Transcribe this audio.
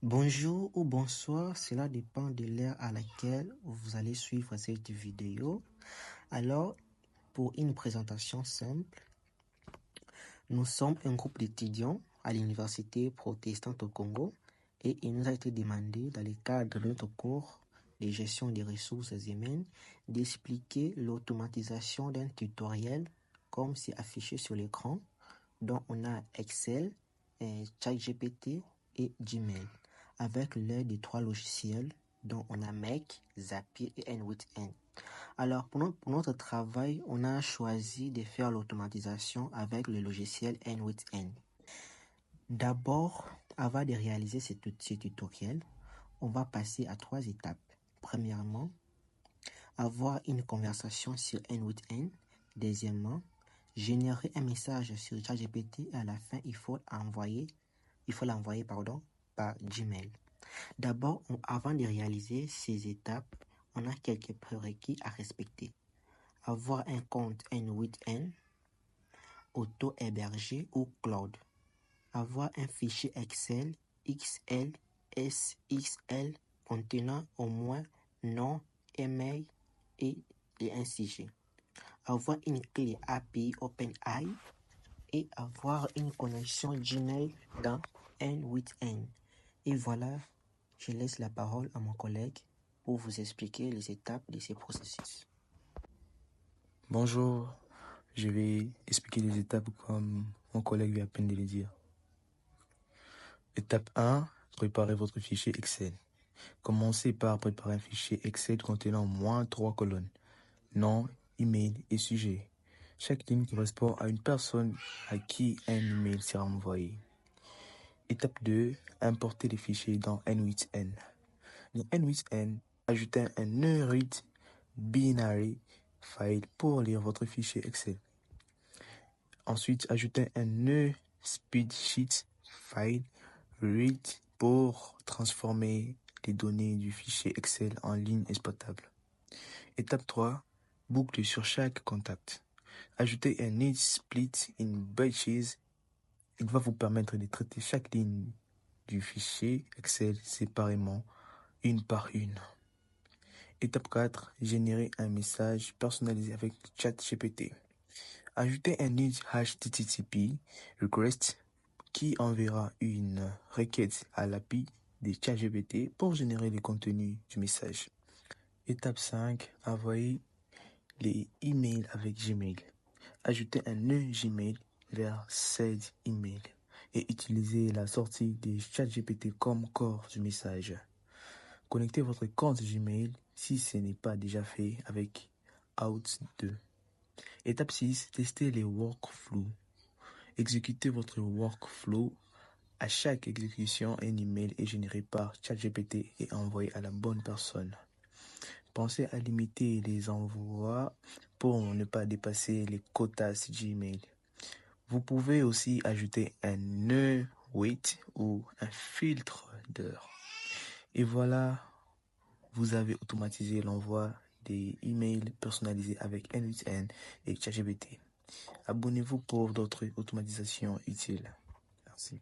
Bonjour ou bonsoir, cela dépend de l'heure à laquelle vous allez suivre cette vidéo. Alors, pour une présentation simple, nous sommes un groupe d'étudiants à l'Université protestante au Congo et il nous a été demandé dans le cadre de notre cours de gestion des ressources humaines d'expliquer l'automatisation d'un tutoriel comme c'est affiché sur l'écran, dont on a Excel, ChatGPT et Gmail, avec l'aide des 3 logiciels dont on a Make, Zapier et N8N. Alors, pour notre travail, on a choisi de faire l'automatisation avec le logiciel N8N. D'abord, avant de réaliser ce tutoriel, on va passer à 3 étapes. Premièrement, avoir une conversation sur N8N. Deuxièmement, générer un message sur ChatGPT et à la fin, il faut l'envoyer par Gmail. D'abord, avant de réaliser ces étapes, on a quelques prérequis à respecter. Avoir un compte N8N, auto-hébergé ou cloud. Avoir un fichier Excel XL contenant au moins nom, email et un sujet. Avoir une clé API OpenAI et avoir une connexion Gmail dans N8N. Et voilà, je laisse la parole à mon collègue pour vous expliquer les étapes de ce processus. Bonjour, je vais expliquer les étapes comme mon collègue vient à peine de le dire. Étape 1, préparez votre fichier Excel. Commencez par préparer un fichier Excel contenant au moins 3 colonnes, nom, email et sujet. Chaque ligne correspond à une personne à qui un email sera envoyé. Étape 2, importez les fichiers dans N8N. Dans N8N, ajoutez un NumRead binary file pour lire votre fichier Excel. Ensuite, ajoutez un spreadsheet file read pour transformer les données du fichier Excel en ligne exploitable. Étape 3, boucle sur chaque contact. Ajoutez un need split in batches. Il va vous permettre de traiter chaque ligne du fichier Excel séparément, une par une. Étape 4, générer un message personnalisé avec ChatGPT. Ajoutez un need HTTP request qui enverra une requête à l'API de ChatGPT pour générer le contenu du message. Étape 5, envoyer les emails avec Gmail. Ajoutez un nœud Gmail vers send email et utilisez la sortie de ChatGPT comme corps du message. Connectez votre compte Gmail si ce n'est pas déjà fait avec Out2. Étape 6, testez les workflows. Exécutez votre workflow. À chaque exécution, un email est généré par ChatGPT et envoyé à la bonne personne. Pensez à limiter les envois pour ne pas dépasser les quotas Gmail. Vous pouvez aussi ajouter un await ou un filtre d'heure. Et voilà, vous avez automatisé l'envoi des emails personnalisés avec N8N et ChatGPT. Abonnez-vous pour d'autres automatisations utiles. Merci.